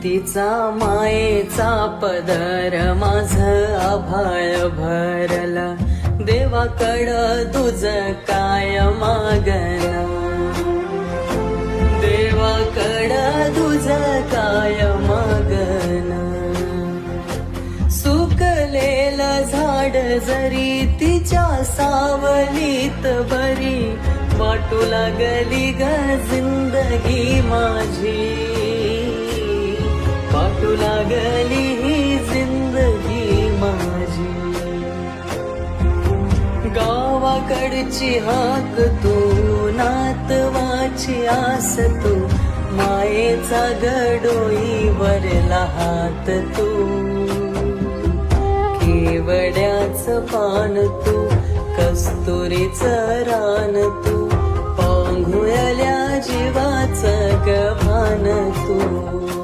तिचा मायेचा पदर माझ आभाळ भरला, देवाकडं तुझ काय मागना, देवाकडं तुझ काय मागना. सुकलेलं झाड जरी तिच्या सावलीत बरी, वाटू लागली ग जिंदगी माझी, वाटू लागली ही जिंदगी माझी. गावाकडची हाक तू, नातवाची आस तू, मायेचा गडोईवरला हात तू, केवड्याचं पान तू, कस्तुरीचं रान तू, पांघुळल्या जीवाचं गव्हाण तू.